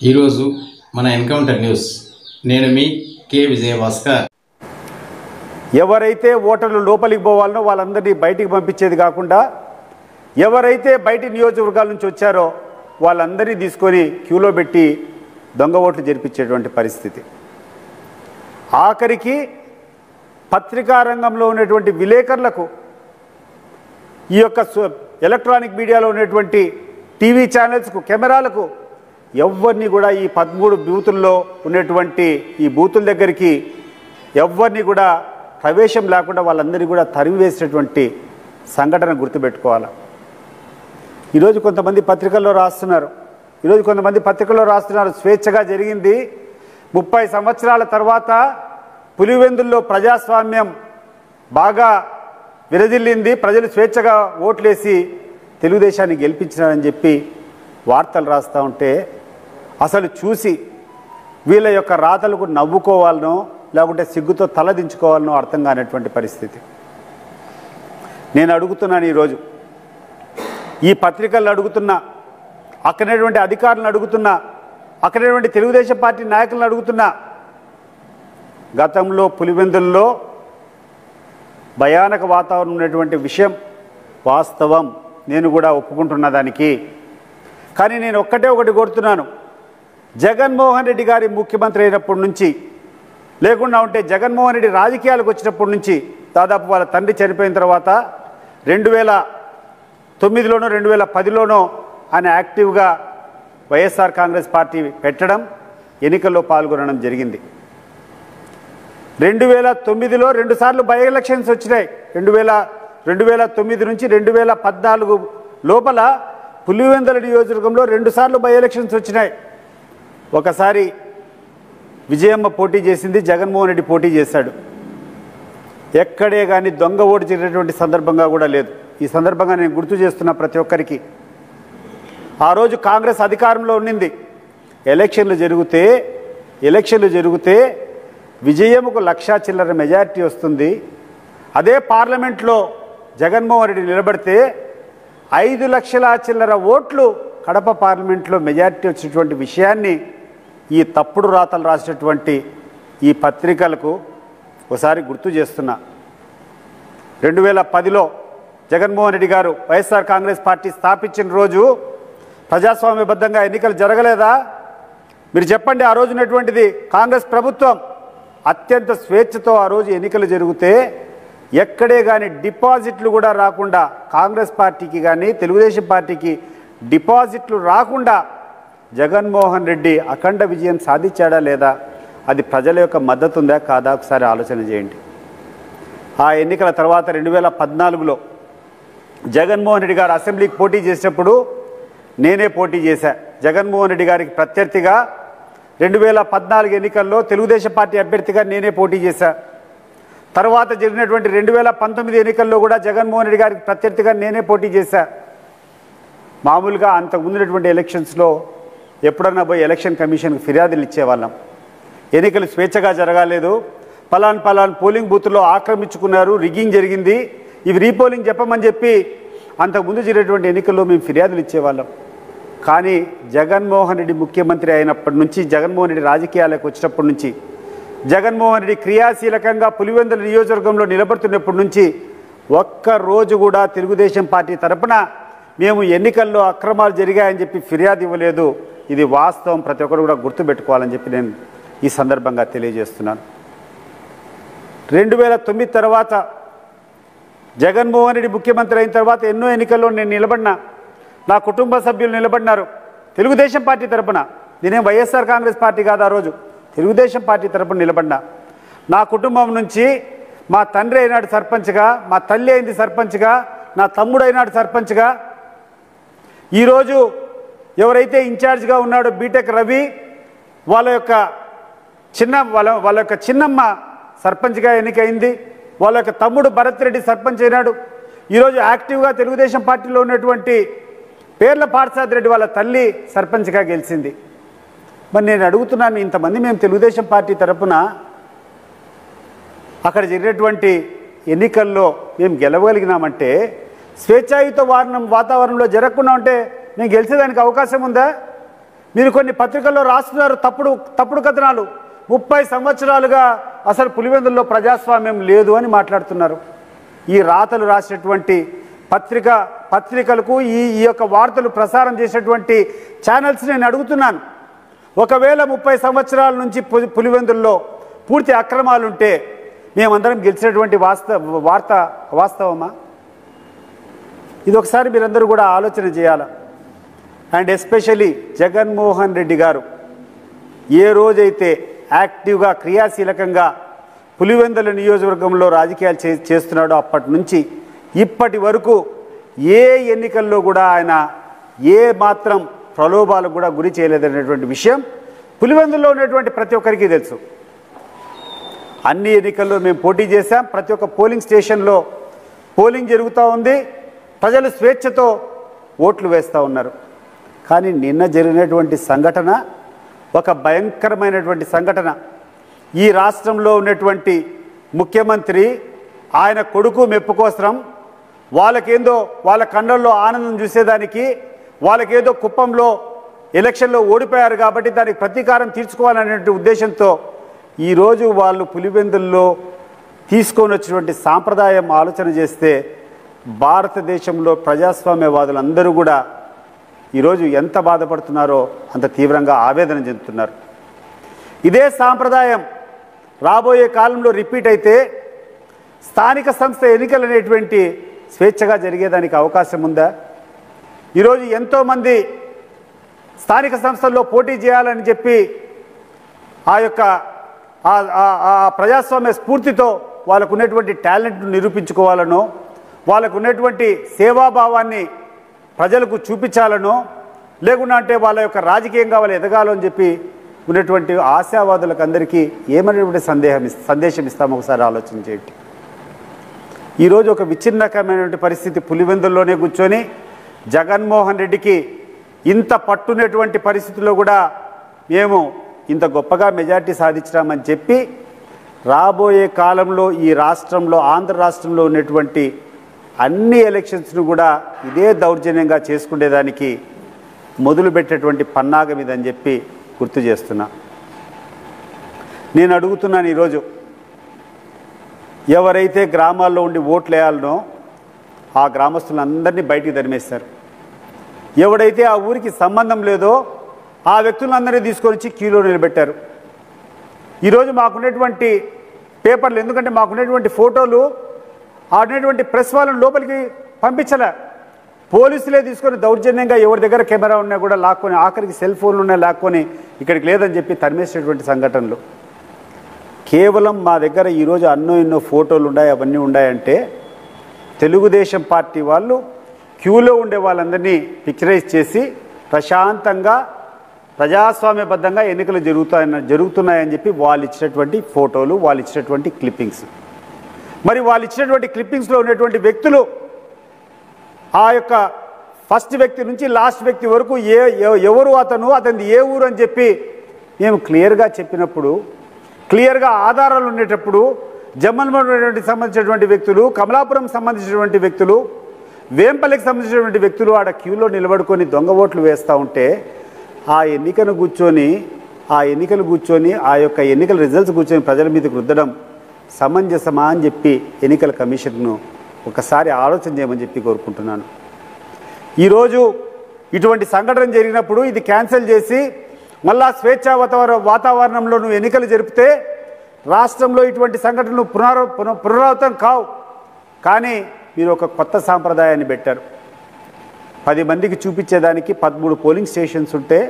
ఈరోజు మన encounter news నేను మీ కే విజయభాస్కర్. ఎవరైతే ఓటర్లు లోపలికి పోవాలనో వాళ్ళందరినీ బయటికి పంపించేది కాకుండా ఎవరైతే బయటి నియోజకవర్గాల నుంచి వచ్చారో వాళ్ళందరినీ తీసుకొని క్యూలో పెట్టి దొంగ ఓట్లు జరిపించేటువంటి పరిస్థితి. ఆఖరికి పత్రికా రంగంలో ఉన్నటువంటి విలేకరులకు ఈ యొక్క ఎలక్ట్రానిక్ మీడియాలో ఉన్నటువంటి టీవీ ఛానల్స్కు కెమెరాలకు ఎవరిని కూడా ఈ 13 బూతుల్లో ఉన్నటువంటి ఈ బూతుల దగ్గరికి ఎవరిని కూడా ప్రవేశం లేకుండా వాళ్ళందరినీ కూడా తరిమివేసినటువంటి సంఘటన గుర్తుపెట్టుకోవాలి. ఈరోజు కొంతమంది పత్రికల్లో రాస్తున్నారు స్వేచ్ఛగా జరిగింది. 30 సంవత్సరాల తర్వాత పులివెందుల్లో ప్రజాస్వామ్యం బాగా విరజిల్లింది, ప్రజలు స్వేచ్ఛగా ఓట్లేసి తెలుగుదేశాన్ని గెలిపించినారని చెప్పి వార్తలు రాస్తూ ఉంటే అసలు చూసి వీళ్ళ యొక్క రాతలకు నవ్వుకోవాలనో లేకుంటే సిగ్గుతో తలదించుకోవాలనో అర్థం కానటువంటి పరిస్థితి. నేను అడుగుతున్నాను, ఈరోజు ఈ పత్రికలను అడుగుతున్నా, అక్కడటువంటి అధికారులను అడుగుతున్నా, అక్కడటువంటి తెలుగుదేశం పార్టీ నాయకులను అడుగుతున్నా, గతంలో పులివెందుల్లో భయానక వాతావరణం ఉన్నటువంటి విషయం వాస్తవం, నేను కూడా ఒప్పుకుంటున్న దానికి. కానీ నేను ఒకటి కోరుతున్నాను, జగన్మోహన్ రెడ్డి గారి ముఖ్యమంత్రి అయినప్పటి నుంచి లేకుండా ఉంటే జగన్మోహన్ రెడ్డి రాజకీయాలకు వచ్చినప్పటి నుంచి దాదాపు వాళ్ళ తండ్రి చనిపోయిన తర్వాత 2009లోనో 2010లోనో ఆయన యాక్టివ్గా వైఎస్ఆర్ కాంగ్రెస్ పార్టీ పెట్టడం, ఎన్నికల్లో పాల్గొనడం జరిగింది. 2009లో 2 సార్లు బై ఎలక్షన్స్ వచ్చినాయి. 2009 నుంచి 2014 లోపల పులివెందుల నియోజకవర్గంలో 2 సార్లు బై ఎలక్షన్స్ వచ్చినాయి. ఒకసారి విజయమ్మ పోటీ చేసింది, జగన్మోహన్ రెడ్డి పోటీ చేశాడు. ఎక్కడే కానీ దొంగ ఓటు జరిగినటువంటి సందర్భంగా కూడా లేదు. ఈ సందర్భంగా నేను గుర్తు చేస్తున్నా ప్రతి ఒక్కరికి. ఆ రోజు కాంగ్రెస్ అధికారంలో ఉండింది. ఎలక్షన్లు జరిగితే విజయమ్మకు 1,00,000 చిల్లర మెజారిటీ వస్తుంది. అదే పార్లమెంట్లో జగన్మోహన్ రెడ్డి నిలబడితే 5 లక్షల చిల్లర ఓట్లు కడప పార్లమెంట్లో మెజారిటీ వచ్చినటువంటి విషయాన్ని ఈ తప్పుడు రాతలు రాసినటువంటి ఈ పత్రికలకు ఒకసారి గుర్తు చేస్తున్నా. 2010లో జగన్మోహన్ రెడ్డి గారు వైఎస్ఆర్ కాంగ్రెస్ పార్టీ స్థాపించిన రోజు ప్రజాస్వామ్యబద్ధంగా ఎన్నికలు జరగలేదా? మీరు చెప్పండి. ఆ రోజు ఉన్నటువంటిది కాంగ్రెస్ ప్రభుత్వం అత్యంత స్వేచ్ఛతో ఆ రోజు ఎన్నికలు జరిగితే ఎక్కడే కానీ డిపాజిట్లు కూడా రాకుండా, కాంగ్రెస్ పార్టీకి కానీ తెలుగుదేశం పార్టీకి డిపాజిట్లు రాకుండా జగన్మోహన్ రెడ్డి అఖండ విజయం సాధించాడా లేదా? అది ప్రజల యొక్క మద్దతు ఉందా కాదా? ఒకసారి ఆలోచన చేయండి. ఆ ఎన్నికల తర్వాత 2014లో జగన్మోహన్ రెడ్డి గారు అసెంబ్లీకి పోటీ చేసినప్పుడు నేనే పోటీ చేశా. జగన్మోహన్ రెడ్డి గారికి ప్రత్యర్థిగా 2014 ఎన్నికల్లో తెలుగుదేశం పార్టీ అభ్యర్థిగా నేనే పోటీ చేశా. తర్వాత జరిగినటువంటి 2019 ఎన్నికల్లో కూడా జగన్మోహన్ రెడ్డి గారికి ప్రత్యర్థిగా నేనే పోటీ చేశా. మామూలుగా అంతకు ముందున్నటువంటి ఎలక్షన్స్లో ఎప్పుడన్నా పోయి ఎలక్షన్ కమిషన్కి ఫిర్యాదులు ఇచ్చేవాళ్ళం. ఎన్నికలు స్వేచ్ఛగా జరగలేదు, పలాన్ పోలింగ్ బూత్లో ఆక్రమించుకున్నారు, రిగ్గింగ్ జరిగింది, ఇవి రీపోలింగ్ చెప్పమని చెప్పి అంతకుముందు జరిగినటువంటి ఎన్నికల్లో మేము ఫిర్యాదులు ఇచ్చేవాళ్ళం. కానీ జగన్మోహన్ రెడ్డి ముఖ్యమంత్రి అయినప్పటి నుంచి, జగన్మోహన్ రెడ్డి రాజకీయాలకు వచ్చినప్పటి నుంచి, జగన్మోహన్ రెడ్డి క్రియాశీలకంగా పులివెందుల నియోజకవర్గంలో నిలబడుతున్నప్పటి నుంచి ఒక్కరోజు కూడా తెలుగుదేశం పార్టీ తరపున మేము ఎన్నికల్లో అక్రమాలు జరిగాయని చెప్పి ఫిర్యాదు ఇవ్వలేదు. ఇది వాస్తవం, ప్రతి ఒక్కరు కూడా గుర్తుపెట్టుకోవాలని చెప్పి నేను ఈ సందర్భంగా తెలియజేస్తున్నాను. 2009 తర్వాత జగన్మోహన్ రెడ్డి ముఖ్యమంత్రి అయిన తర్వాత ఎన్నో ఎన్నికల్లో నేను నిలబడినా, నా కుటుంబ సభ్యులు నిలబడినారు తెలుగుదేశం పార్టీ తరపున. నేనేం వైఎస్ఆర్ కాంగ్రెస్ పార్టీ కాదు, ఆ రోజు తెలుగుదేశం పార్టీ తరపున నిలబడినా. నా కుటుంబం నుంచి మా తండ్రి అయినాడు సర్పంచ్గా, మా తల్లి అయింది సర్పంచ్గా, నా తమ్ముడు అయినాడు సర్పంచ్గా. ఈరోజు ఎవరైతే ఇన్ఛార్జ్గా ఉన్నాడో బీటెక్ రవి, వాళ్ళ యొక్క చిన్నమ్మ సర్పంచ్గా ఎన్నికైంది. వాళ్ళ యొక్క తమ్ముడు భరత్ రెడ్డి సర్పంచ్ అయినాడు. ఈరోజు యాక్టివ్గా తెలుగుదేశం పార్టీలో ఉన్నటువంటి పేర్ల పార్సాద్ రెడ్డి వాళ్ళ తల్లి సర్పంచ్గా గెలిచింది. మరి నేను అడుగుతున్నాను, ఇంతమంది మేము తెలుగుదేశం పార్టీ తరపున అక్కడ జరిగినటువంటి ఎన్నికల్లో మేము గెలవగలిగినామంటే, స్వేచ్ఛాయుత వాతావరణంలో జరగకుండా ఉంటే నేను గెలిచేదానికి అవకాశం ఉందా? మీరు కొన్ని పత్రికల్లో రాస్తున్నారు తప్పుడు కథనాలు. 30 సంవత్సరాలుగా అసలు పులివెందుల్లో ప్రజాస్వామ్యం లేదు అని మాట్లాడుతున్నారు. ఈ రాతలు రాసినటువంటి పత్రికలకు ఈ యొక్క వార్తలు ప్రసారం చేసేటువంటి ఛానల్స్ నేను అడుగుతున్నాను, ఒకవేళ 30 సంవత్సరాల నుంచి పులివెందుల్లో పూర్తి అక్రమాలుంటే మేమందరం గెలిచినటువంటి వాస్తవమా? ఇది ఒకసారి మీరందరూ కూడా ఆలోచన చేయాలి. అండ్ ఎస్పెషలీ జగన్మోహన్ రెడ్డి గారు ఏ రోజైతే యాక్టివ్గా క్రియాశీలకంగా పులివెందుల నియోజకవర్గంలో రాజకీయాలు చేస్తున్నాడో అప్పటి నుంచి ఇప్పటి వరకు ఏ ఎన్నికల్లో కూడా ఆయన ఏ మాత్రం ప్రలోభాలకు కూడా గురి చేయలేదనేటువంటి విషయం పులివెందుల్లో ఉన్నటువంటి ప్రతి ఒక్కరికి తెలుసు. అన్ని ఎన్నికల్లో మేము పోటీ చేశాం. ప్రతి ఒక్క పోలింగ్ స్టేషన్లో పోలింగ్ జరుగుతూ ఉంది. ప్రజలు స్వేచ్ఛతో ఓట్లు వేస్తూ ఉన్నారు. కానీ నిన్న జరిగినటువంటి సంఘటన ఒక భయంకరమైనటువంటి సంఘటన. ఈ రాష్ట్రంలో ఉన్నటువంటి ముఖ్యమంత్రి ఆయన కొడుకు మెప్పు కోసం వాళ్ళకేందో వాళ్ళ కళ్ళల్లో ఆనందం చూసేదానికి వాళ్ళకేదో కుప్పంలో ఎలక్షన్లో ఓడిపోయారు కాబట్టి దానికి ప్రతీకారం తీర్చుకోవాలనే ఉద్దేశంతో ఈరోజు వాళ్ళు పులివెందుల్లో తీసుకొని వచ్చినటువంటి సాంప్రదాయం ఆలోచన చేస్తే భారతదేశంలో ప్రజాస్వామ్యవాదులందరూ కూడా ఈరోజు ఎంత బాధపడుతున్నారో అంత తీవ్రంగా ఆవేదన చెందుతున్నారు. ఇదే సాంప్రదాయం రాబోయే కాలంలో రిపీట్ అయితే స్థానిక సంస్థ ఎన్నికలు అనేటువంటి స్వేచ్ఛగా జరిగేదానికి అవకాశం ఉందా? ఈరోజు ఎంతోమంది స్థానిక సంస్థల్లో పోటీ చేయాలని చెప్పి ఆ యొక్క ప్రజాస్వామ్య స్ఫూర్తితో వాళ్ళకు ఉన్నటువంటి టాలెంట్ను నిరూపించుకోవాలనో వాళ్ళకు ఉన్నటువంటి సేవాభావాన్ని ప్రజలకు చూపించాలనో లేకుండా అంటే వాళ్ళ యొక్క రాజకీయంగా వాళ్ళు ఎదగాలో అని చెప్పి ఉన్నటువంటి ఆశావాదులకు అందరికీ ఏమైనటువంటి సందేశం ఇస్తామో ఒకసారి ఆలోచన చేయండి. ఈరోజు ఒక విచ్ఛిన్నకమైనటువంటి పరిస్థితి పులివెందుల్లోనే కూర్చొని జగన్మోహన్ రెడ్డికి ఇంత పట్టున్నటువంటి పరిస్థితుల్లో కూడా మేము ఇంత గొప్పగా మెజార్టీ సాధించామని చెప్పి రాబోయే కాలంలో ఈ రాష్ట్రంలో ఆంధ్ర రాష్ట్రంలో ఉన్నటువంటి అన్ని ఎలక్షన్స్ను కూడా ఇదే దౌర్జన్యంగా చేసుకునేదానికి మొదలుపెట్టేటువంటి పన్నాగం ఇదని చెప్పి గుర్తు చేస్తున్నా. నేను అడుగుతున్నాను, ఈరోజు ఎవరైతే గ్రామాల్లో ఉండి ఓట్లు వేయాలనో ఆ గ్రామస్తులందరినీ బయటికి తరిమేస్తారు. ఎవడైతే ఆ ఊరికి సంబంధం లేదో ఆ వ్యక్తులందరినీ తీసుకొని వచ్చి క్యూలో నిలబెట్టారు. ఈరోజు మాకున్నటువంటి పేపర్లు, ఎందుకంటే మాకున్నటువంటి ఫోటోలు ఆడినటువంటి ప్రెస్ వాళ్ళని లోపలికి పంపించలే, పోలీసులే తీసుకొని దౌర్జన్యంగా ఎవరి దగ్గర కెమెరా ఉన్నా కూడా లాక్కొని, ఆఖరికి సెల్ ఫోన్లు ఉన్నా లాక్కొని ఇక్కడికి లేదని చెప్పి తరిమేసినటువంటి సంఘటనలు. కేవలం మా దగ్గర ఈరోజు ఎన్నో ఫోటోలు ఉన్నాయి, అవన్నీ ఉన్నాయంటే తెలుగుదేశం పార్టీ వాళ్ళు క్యూలో ఉండే వాళ్ళందరినీ పిక్చరైజ్ చేసి ప్రశాంతంగా ప్రజాస్వామ్యబద్ధంగా ఎన్నికలు జరుగుతున్నాయని చెప్పి వాళ్ళు ఇచ్చినటువంటి ఫోటోలు, వాళ్ళు ఇచ్చినటువంటి క్లిప్పింగ్స్. మరి వాళ్ళు ఇచ్చినటువంటి క్లిప్పింగ్స్లో ఉన్నటువంటి వ్యక్తులు ఆ యొక్క ఫస్ట్ వ్యక్తి నుంచి లాస్ట్ వ్యక్తి వరకు ఎవరు అతనిది ఏ ఊరు అని చెప్పి మేము క్లియర్గా చెప్పినప్పుడు, క్లియర్గా ఆధారాలు ఉండేటప్పుడు జమ్మలమడుగు సంబంధించినటువంటి వ్యక్తులు, కమలాపురం సంబంధించినటువంటి వ్యక్తులు, వేంపల్లికి సంబంధించినటువంటి వ్యక్తులు ఆడ క్యూలో నిలబడుకొని దొంగ ఓట్లు వేస్తూ ఉంటే ఆ ఎన్నికలు కూర్చొని ఆ యొక్క ఎన్నికల రిజల్ట్స్ కూర్చొని ప్రజల మీదకి రుద్దడం సమంజసమా అని చెప్పి ఎన్నికల కమిషన్ను ఒకసారి ఆలోచన చేయమని చెప్పి కోరుకుంటున్నాను. ఈరోజు ఇటువంటి సంఘటన జరిగినప్పుడు ఇది క్యాన్సిల్ చేసి మళ్ళా స్వేచ్ఛా వాతావరణంలో నువ్వు ఎన్నికలు జరిపితే రాష్ట్రంలో ఇటువంటి సంఘటనలు పునరావృతం కావు. కానీ మీరు ఒక కొత్త సాంప్రదాయాన్ని పెట్టారు. 10 మందికి చూపించేదానికి 13 పోలింగ్ స్టేషన్స్ ఉంటే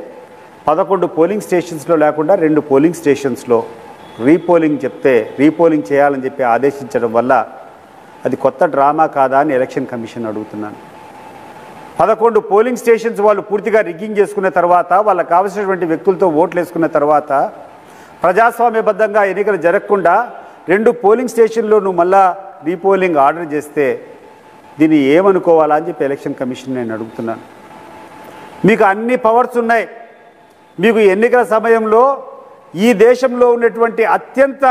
11 పోలింగ్ స్టేషన్స్లో లేకుండా 2 పోలింగ్ స్టేషన్స్లో రీపోలింగ్ చేయాలని చెప్పి ఆదేశించడం వల్ల అది కొత్త డ్రామా కాదా అని ఎలక్షన్ కమిషన్ అడుగుతున్నాను. 11 పోలింగ్ స్టేషన్స్ వాళ్ళు పూర్తిగా రిగ్గింగ్ చేసుకున్న తర్వాత, వాళ్ళకు కావలసినటువంటి వ్యక్తులతో ఓట్లు వేసుకున్న తర్వాత ప్రజాస్వామ్యబద్ధంగా ఎన్నికలు జరగకుండా 2 పోలింగ్ స్టేషన్లో నువ్వు మళ్ళా రీపోలింగ్ ఆర్డర్ చేస్తే దీన్ని ఏమనుకోవాలా అని చెప్పి ఎలక్షన్ కమిషన్ నేను అడుగుతున్నాను. మీకు అన్ని పవర్స్ ఉన్నాయి. మీకు ఎన్నికల సమయంలో ఈ దేశంలో ఉన్నటువంటి అత్యంత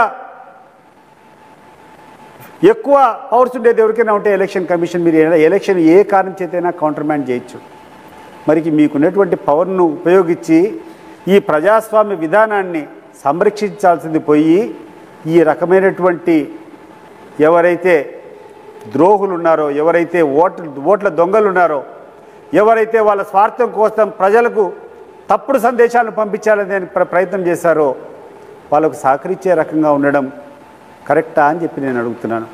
ఎక్కువ పవర్స్ ఉండేది ఎవరికైనా ఉంటే ఎలక్షన్ కమిషన్. మీరు ఎలక్షన్ ఏ కారణం చేతైనా కౌంటర్మాండ్ చేయొచ్చు. మరికి మీకున్నటువంటి పవర్ను ఉపయోగించి ఈ ప్రజాస్వామ్య విధానాన్ని సంరక్షించాల్సింది పోయి ఈ రకమైనటువంటి ఎవరైతే ద్రోహులు ఉన్నారో, ఎవరైతే ఓట్ల దొంగలు ఉన్నారో, ఎవరైతే వాళ్ళ స్వార్థం కోసం ప్రజలకు తప్పుడు సందేశాలను పంపించాలని ప్రయత్నం చేశారో వాళ్ళకు సహకరించే రకంగా ఉండడం కరెక్టా అని చెప్పి నేను అడుగుతున్నాను.